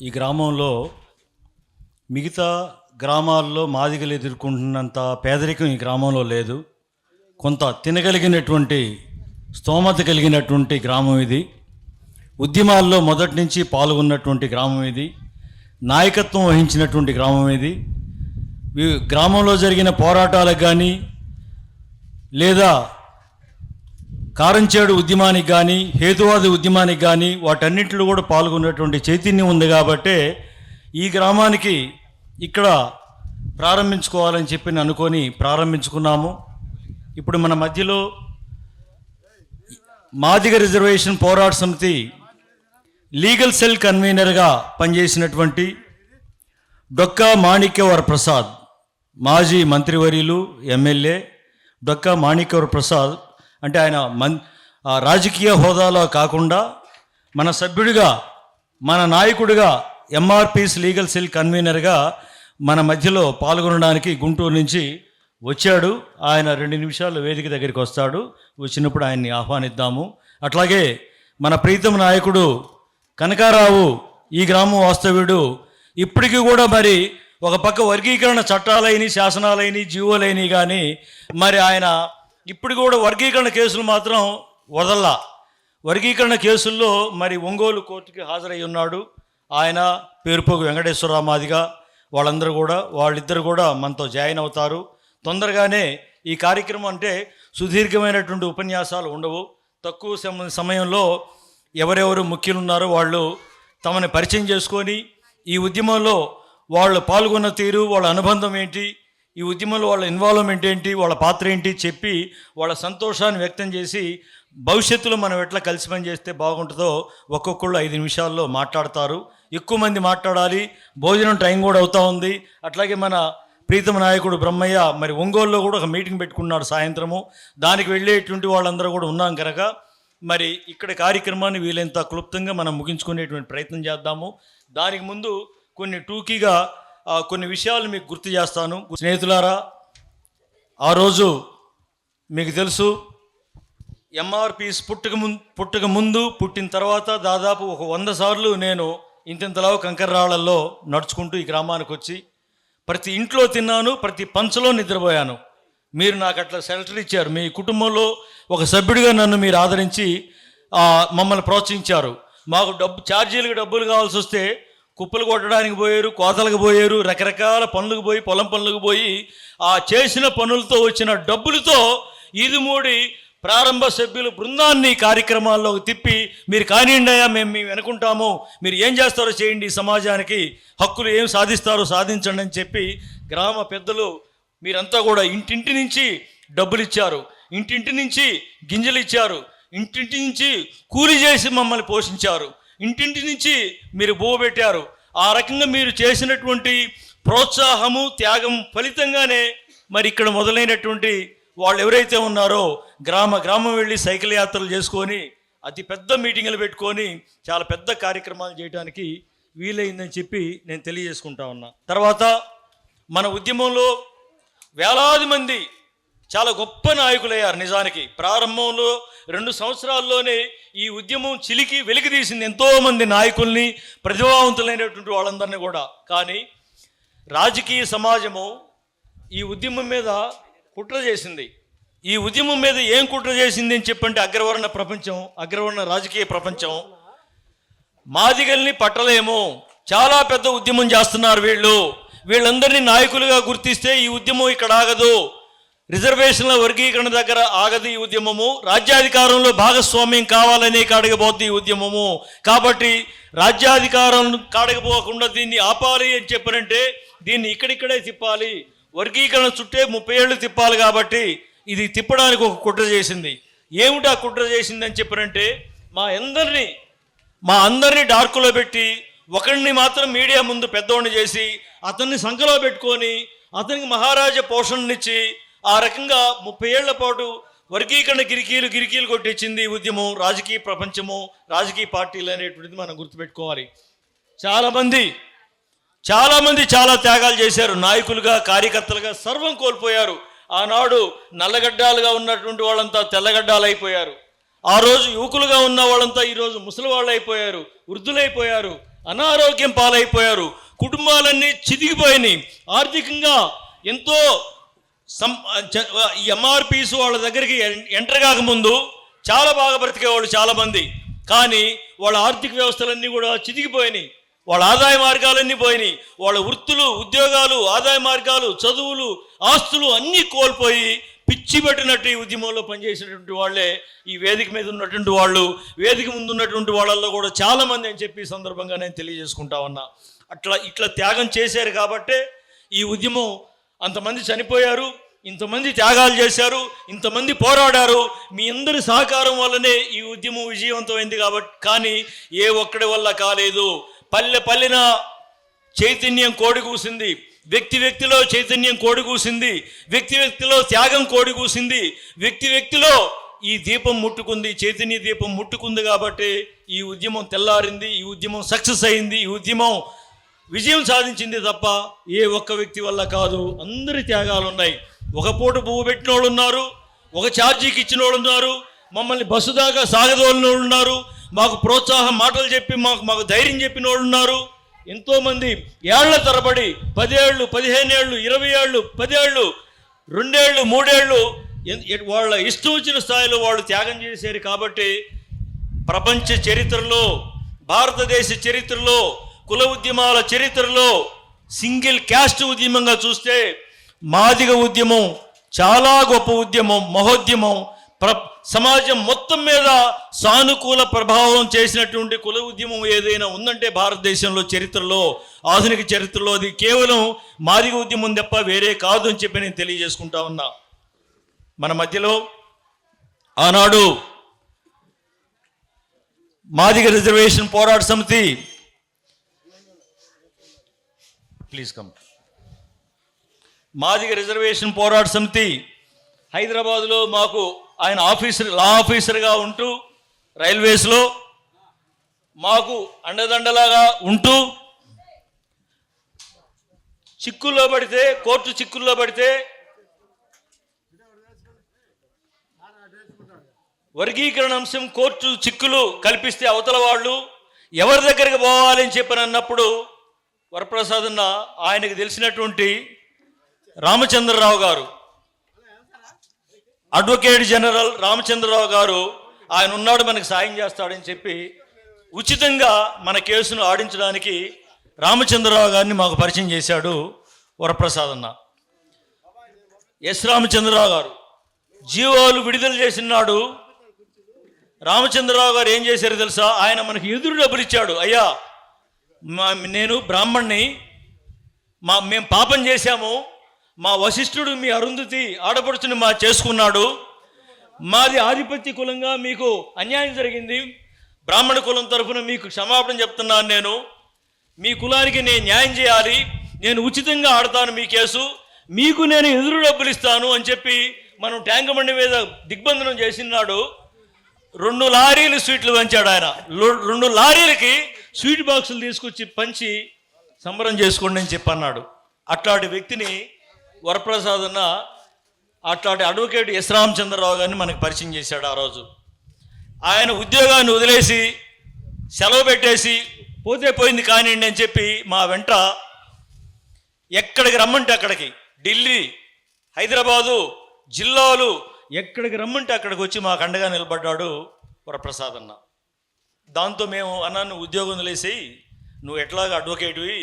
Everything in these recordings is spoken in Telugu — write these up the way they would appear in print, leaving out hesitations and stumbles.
ఈ గ్రామంలో మిగతా గ్రామాల్లో మాదిగలు ఎదుర్కొంటున్నంత పేదరికం ఈ గ్రామంలో లేదు. కొంత తినగలిగినటువంటి స్తోమత కలిగినటువంటి గ్రామం ఇది. ఉద్యమాల్లో మొదటి నుంచి పాల్గొన్నటువంటి గ్రామం ఇది. నాయకత్వం వహించినటువంటి గ్రామం ఇది. గ్రామంలో జరిగిన పోరాటాలకు కానీ లేదా కారంచేడు ఉద్యమానికి కానీ హేతువాది ఉద్యమానికి కానీ వాటన్నింటిలో కూడా పాల్గొన్నటువంటి చైతన్యం ఉంది. కాబట్టే ఈ గ్రామానికి ఇక్కడ ప్రారంభించుకోవాలని చెప్పి అనుకొని ప్రారంభించుకున్నాము. ఇప్పుడు మన మధ్యలో మాదిగ రిజర్వేషన్ పోరాట సమితి లీగల్ సెల్ కన్వీనర్గా పనిచేసినటువంటి డొక్కా మాణిక్యవర ప్రసాద్, మాజీ మంత్రివర్యులు, ఎమ్మెల్యే డొక్కా మాణిక్యవర ప్రసాద్ అంటే ఆయన రాజకీయ హోదాలో కాకుండా మన సభ్యుడిగా, మన నాయకుడిగా, ఎంఆర్పీస్ లీగల్ సెల్ కన్వీనర్గా మన మధ్యలో పాల్గొనడానికి గుంటూరు నుంచి వచ్చాడు. ఆయన 2 నిమిషాలు వేదిక దగ్గరికి వస్తాడు. వచ్చినప్పుడు ఆయన్ని ఆహ్వానిద్దాము. అట్లాగే మన ప్రీతం నాయకుడు కనకారావు, ఈ గ్రామం వాస్తవ్యుడు, ఇప్పటికీ కూడా మరి ఒక పక్క వర్గీకరణ చట్టాలైన, శాసనాలైన, జీవోలైన కానీ మరి ఆయన ఇప్పుడు కూడా వర్గీకరణ కేసులు మాత్రం వదల్లా. వర్గీకరణ కేసుల్లో మరి ఒంగోలు కోర్టుకి హాజరై ఉన్నాడు. ఆయన పేరుపోగు వెంకటేశ్వరరావు మాదిగా వాళ్ళిద్దరు కూడా మనతో జాయిన్ అవుతారు. తొందరగానే ఈ కార్యక్రమం అంటే సుదీర్ఘమైనటువంటి ఉపన్యాసాలు ఉండవు. తక్కువ సమయంలో ఎవరెవరు ముఖ్యులు ఉన్నారో వాళ్ళు తమని పరిచయం చేసుకొని ఈ ఉద్యమంలో వాళ్ళు పాల్గొన్న తీరు, వాళ్ళ అనుబంధం ఏంటి, ఈ ఉద్యమంలో వాళ్ళ ఇన్వాల్వ్మెంట్ ఏంటి, వాళ్ళ పాత్ర ఏంటి చెప్పి వాళ్ళ సంతోషాన్ని వ్యక్తం చేసి భవిష్యత్తులో మనం ఎట్లా కలిసి పని చేస్తే బాగుంటుందో ఒక్కొక్కళ్ళు 5 నిమిషాల్లో మాట్లాడతారు. ఎక్కువ మంది మాట్లాడాలి, భోజనం టైం కూడా అవుతూ ఉంది. అట్లాగే మన ప్రీతమ నాయకుడు బ్రహ్మయ్య మరి ఒంగోలులో కూడా ఒక మీటింగ్ పెట్టుకున్నాడు సాయంత్రము. దానికి వెళ్ళేటువంటి వాళ్ళందరూ కూడా ఉన్నాం కనుక మరి ఇక్కడ కార్యక్రమాన్ని వీలైనంత క్లుప్తంగా మనం ముగించుకునేటువంటి ప్రయత్నం చేద్దాము. దానికి ముందు టూకీగా కొన్ని విషయాలు మీకు గుర్తు చేస్తాను. స్నేహితులారా, ఆ రోజు మీకు తెలుసు ఎంఆర్పీస్ పుట్టక ముందు, పుట్టిన తర్వాత దాదాపు ఒక 100 సార్లు నేను ఇంతింతలావు కంకర్రాళ్లలో నడుచుకుంటూ ఈ గ్రామానికి వచ్చి ప్రతి ఇంట్లో తిన్నాను, ప్రతి పంచలో నిద్రపోయాను. మీరు నాకు అట్లా షెల్టర్ ఇచ్చారు. మీ కుటుంబంలో ఒక సభ్యుడిగా నన్ను మీరు ఆదరించి మమ్మల్ని ప్రోత్సహించారు. మాకు ఛార్జీలకు డబ్బులు కావాల్సి వస్తే కుప్పలు కొట్టడానికి పోయారు, కోతలకు పోయారు, రకరకాల పనులకు పోయి, పొలం పనులకు పోయి ఆ చేసిన పనులతో వచ్చిన డబ్బులతో ఈదుమూడి ప్రారంభ సభ్యుల బృందాన్ని కార్యక్రమాల్లోకి తిప్పి మీరు కానివ్వండి అయ్యా, మేము వెనుకుంటాము, మీరు ఏం చేస్తారో చేయండి, సమాజానికి హక్కులు ఏం సాధిస్తారో సాధించండి అని చెప్పి గ్రామ పెద్దలు మీరంతా కూడా ఇంటింటి నుంచి డబ్బులు ఇచ్చారు, ఇంటింటి నుంచి గింజలు ఇచ్చారు, ఇంటింటి నుంచి కూలి చేసి మమ్మల్ని పోషించారు, ఇంటింటి నుంచి మీరు బువ్వ పెట్టారు. ఆ రకంగా మీరు చేసినటువంటి ప్రోత్సాహము, త్యాగం ఫలితంగానే మరి ఇక్కడ మొదలైనటువంటి వాళ్ళు ఎవరైతే ఉన్నారో గ్రామం వెళ్ళి సైకిల్ యాత్రలు చేసుకొని అతి పెద్ద మీటింగులు పెట్టుకొని చాలా పెద్ద కార్యక్రమాలు చేయడానికి వీలైందని చెప్పి నేను తెలియజేసుకుంటా ఉన్నా. తర్వాత మన ఉద్యమంలో వేలాది మంది చాలా గొప్ప నాయకులయ్యారు. నిజానికి ప్రారంభంలో 2 సంవత్సరాల్లోనే ఈ ఉద్యమం చిలికి వెలికితీసింది ఎంతోమంది నాయకుల్ని, ప్రతిభావంతులైనటువంటి వాళ్ళందరినీ కూడా. కానీ రాజకీయ సమాజము ఈ ఉద్యమం మీద కుట్ర చేసింది. ఈ ఉద్యమం మీద ఏం కుట్ర చేసింది అని చెప్పంటే అగ్రవర్ణ రాజకీయ ప్రపంచం మాదిగల్ని పట్టలేము, చాలా పెద్ద ఉద్యమం చేస్తున్నారు వీళ్ళందరినీ నాయకులుగా గుర్తిస్తే ఈ ఉద్యమం ఇక్కడ ఆగదు, రిజర్వేషన్ల వర్గీకరణ దగ్గర ఆగదు ఈ ఉద్యమము, రాజ్యాధికారంలో భాగస్వామ్యం కావాలనే కాడకపోద్ది ఈ ఉద్యమము, కాబట్టి రాజ్యాధికారం కాడకపోకుండా దీన్ని ఆపాలి అని చెప్పనంటే దీన్ని ఇక్కడిక్కడే తిప్పాలి, వర్గీకరణ చుట్టే 30 ఏళ్ళు తిప్పాలి, కాబట్టి ఇది తిప్పడానికి ఒక కుట్ర చేసింది. ఏమిటా కుట్ర చేసింది అని చెప్పనంటే మా అందరినీ డార్కులో పెట్టి ఒకరిని మాత్రం మీడియా ముందు పెద్దవాడిని చేసి అతన్ని సంఖలో పెట్టుకొని అతనికి మహారాజా పోషణనిచ్చి ఆ రకంగా 30 ఏళ్ల పాటు వర్గీకరణ గిరికీలు కొట్టించింది ఈ ఉద్యమం, రాజకీయ ప్రపంచము, రాజకీయ పార్టీలు అనేటువంటిది మనం గుర్తుపెట్టుకోవాలి. చాలామంది చాలా త్యాగాలు చేశారు. నాయకులుగా, కార్యకర్తలుగా సర్వం కోల్పోయారు. ఆనాడు నల్లగడ్డాలుగా ఉన్నటువంటి వాళ్ళంతా తెల్లగడ్డాలు అయిపోయారు. ఆ రోజు యువకులుగా ఉన్న వాళ్ళంతా ఈరోజు ముసలి వాళ్ళు అయిపోయారు, వృద్ధులైపోయారు. అనారోగ్యం పాలైపోయారు, కుటుంబాలన్నీ చితికిపోయినాయి. ఆర్థికంగా ఎంతో ఈ ఎంఆర్పీస్ వాళ్ళ దగ్గరికి ఎంటర్ కాకముందు చాలా బాగా బ్రతికేవాళ్ళు చాలామంది. కానీ వాళ్ళ ఆర్థిక వ్యవస్థలన్నీ కూడా చితికిపోయినాయి, వాళ్ళ ఆదాయ మార్గాలన్నీ పోయినాయి. వాళ్ళ వృత్తులు, ఉద్యోగాలు, ఆదాయ మార్గాలు, చదువులు, ఆస్తులు అన్నీ కోల్పోయి పిచ్చి పెట్టినట్టు ఈ ఉద్యమంలో పనిచేసినటువంటి వాళ్ళే ఈ వేదిక మీద ఉన్నటువంటి వాళ్ళు, వేదిక ముందు ఉన్నటువంటి వాళ్ళల్లో కూడా చాలామంది అని చెప్పి ఈ సందర్భంగా నేను తెలియజేసుకుంటా ఉన్నా. ఇట్లా త్యాగం చేశారు కాబట్టే ఈ ఉద్యమం అంతమంది చనిపోయారు, ఇంతమంది త్యాగాలు చేశారు, ఇంతమంది పోరాడారు. మీ అందరి సహకారం వల్లనే ఈ ఉద్యమం విజయవంతమైంది కాబట్టి. కానీ ఏ ఒక్కడి వల్ల కాలేదు. పల్లెన చైతన్యం కోడి కూసింది, వ్యక్తిలో చైతన్యం కోడి కూసింది, వ్యక్తిలో త్యాగం కోడి కూసింది, వ్యక్తిలో ఈ దీపం ముట్టుకుంది, చైతన్య దీపం ముట్టుకుంది. కాబట్టి ఈ ఉద్యమం తెల్లారింది, ఈ ఉద్యమం సక్సెస్ అయింది, ఈ ఉద్యమం విజయం సాధించింది తప్ప ఏ ఒక్క వ్యక్తి వల్ల కాదు. అందరి త్యాగాలు ఉన్నాయి. ఒక పూట పువ్వు పెట్టిన వాళ్ళు ఉన్నారు, ఒక ఛార్జీకి ఇచ్చిన వాళ్ళు ఉన్నారు, మమ్మల్ని బస్సు దాకా సాగదోలిన వాళ్ళు ఉన్నారు, మాకు ప్రోత్సాహం మాటలు చెప్పి మాకు ధైర్యం చెప్పిన వాళ్ళు ఉన్నారు. ఎంతోమంది ఏళ్ల తరబడి 10 ఏళ్ళు, 15 ఏళ్ళు, 20 ఏళ్ళు, 10 ఏళ్ళు, 2 ఏళ్ళు, 3 ఏళ్ళు వాళ్ళ ఇష్టం వచ్చిన స్థాయిలో వాళ్ళు త్యాగం చేశారు. కాబట్టి ప్రపంచ చరిత్రలో, భారతదేశ చరిత్రలో, కుల ఉద్యమాల చరిత్రలో సింగిల్ క్యాస్ట్ ఉద్యమంగా చూస్తే మాదిగ ఉద్యమం చాలా గొప్ప ఉద్యమం, మహోద్యమం. సమాజం మొత్తం మీద సానుకూల ప్రభావం చేసినటువంటి కుల ఉద్యమం ఏదైనా ఉందంటే భారతదేశంలో చరిత్రలో, ఆధునిక చరిత్రలో అది కేవలం మాదిగ ఉద్యమం తప్ప వేరే కాదు అని చెప్పి నేను తెలియజేసుకుంటా ఉన్నా. మన మధ్యలో ఆనాడు మాదిగ రిజర్వేషన్ పోరాట సమితి మాదిగ రిజర్వేషన్ పోరాట సమితి హైదరాబాదులో మాకు ఆయన లా ఆఫీసర్గా ఉంటూ రైల్వేస్లో మాకు అండదండలాగా ఉంటూ కోర్టు చిక్కుల్లో పడితే వర్గీకరణ అంశం కోర్టు చిక్కులు కల్పిస్తే అవతల వాళ్ళు ఎవరి దగ్గరికి పోవాలని చెప్పని అన్నప్పుడు వరప్రసాద్ అన్న ఆయనకు తెలిసినటువంటి రామచంద్రరావు గారు, అడ్వకేట్ జనరల్ రామచంద్రరావు గారు ఆయన ఉన్నాడు, మనకు సాయం చేస్తాడని చెప్పి ఉచితంగా మన కేసును ఆడించడానికి రామచంద్రరావు గారిని మాకు పరిచయం చేశాడు వరప్రసాద్ అన్న. ఎస్ రామచంద్రరావు గారు జీవోలు విడుదల చేసినాడు. రామచంద్రరావు గారు ఏం చేశారు తెలుసా? ఆయన మనకి ఎదురు డబ్బులు ఇచ్చాడు. అయ్యా, నేను బ్రాహ్మణ్ణి, మేము పాపం చేశాము, మా వశిష్ఠుడు మీ అరుంధతి ఆడపడుచుని చేసుకున్నాడు, మాది ఆధిపత్య కులంగా మీకు అన్యాయం జరిగింది, బ్రాహ్మణ కులం తరఫున మీకు క్షమాపణ చెప్తున్నాను, నేను మీ కులానికి నేను న్యాయం చేయాలి, నేను ఉచితంగా ఆడతాను మీ కేసు, మీకు నేను ఎదురు డబ్బులు ఇస్తాను అని చెప్పి మనం ట్యాంక్ బండి మీద దిగ్బంధనం చేసినాడు. 2 లారీలు స్వీట్లు పంచాడు ఆయన. 2 లారీలకి స్వీట్ బాక్సులు తీసుకొచ్చి పంచి సంబరం చేసుకోండి అని చెప్పన్నాడు. అట్లాంటి వ్యక్తిని వరప్రసాద్ అన్న, అట్లాంటి అడ్వకేట్ ఎస్ రామచంద్రరావు గారిని మనకు పరిచయం చేశాడు. ఆ రోజు ఆయన ఉద్యోగాన్ని వదిలేసి సెలవు పెట్టేసి పోతే పోయింది కానివ్వండి అని చెప్పి మా వెంట ఎక్కడికి రమ్మంటే అక్కడికి, ఢిల్లీ, హైదరాబాదు, జిల్లాలు ఎక్కడికి రమ్మంటే అక్కడికి వచ్చి మాకు అండగా నిలబడ్డాడు వరప్రసాద్ అన్న. దాంతో మేము అన్నాను, ఉద్యోగం వదిలేసి నువ్వు ఎట్లాగా అడ్వకేట్వి,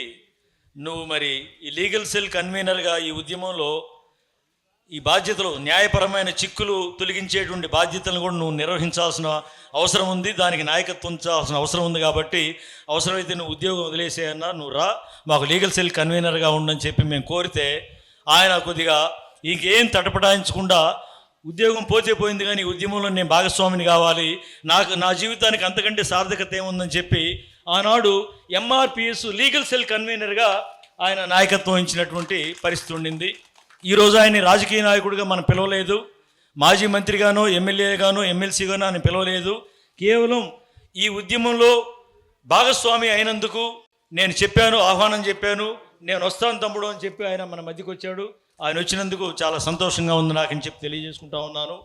నువ్వు మరి ఈ లీగల్ సెల్ కన్వీనర్గా ఈ ఉద్యమంలో ఈ బాధ్యతలు, న్యాయపరమైన చిక్కులు తొలగించేటువంటి బాధ్యతలను కూడా నువ్వు నిర్వహించాల్సిన అవసరం ఉంది, దానికి నాయకత్వం ఉంచాల్సిన అవసరం ఉంది, కాబట్టి అవసరమైతే నువ్వు ఉద్యోగం వదిలేసేయన్నా, నువ్వు రా, మాకు లీగల్ సెల్ కన్వీనర్గా ఉండని చెప్పి మేము కోరితే ఆయన కొద్దిగా ఇంకేం తటపటాయించకుండా, ఉద్యోగం పోతే పోయింది కానీ ఉద్యమంలో నేను భాగస్వామిని కావాలి, నా జీవితానికి అంతకంటే సార్థకత ఏముందని చెప్పి ఆనాడు ఎంఆర్పిఎస్ లీగల్ సెల్ కన్వీనర్గా ఆయన నాయకత్వం వహించినటువంటి పరిస్థితి ఉండింది. ఈరోజు ఆయన రాజకీయ నాయకుడిగా మనం పిలవలేదు, మాజీ మంత్రిగానో ఎమ్మెల్యేగానో ఎమ్మెల్సీగానో ఆయన పిలవలేదు. కేవలం ఈ ఉద్యమంలో భాగస్వామి అయినందుకు నేను చెప్పాను, ఆహ్వానం చెప్పాను, నేను వస్తాను తమ్ముడు అని చెప్పి ఆయన మన మధ్యకు వచ్చాడు. ఆయన వచ్చినందుకు చాలా సంతోషంగా ఉంది నాకని చెప్పి తెలియజేసుకుంటా ఉన్నాను.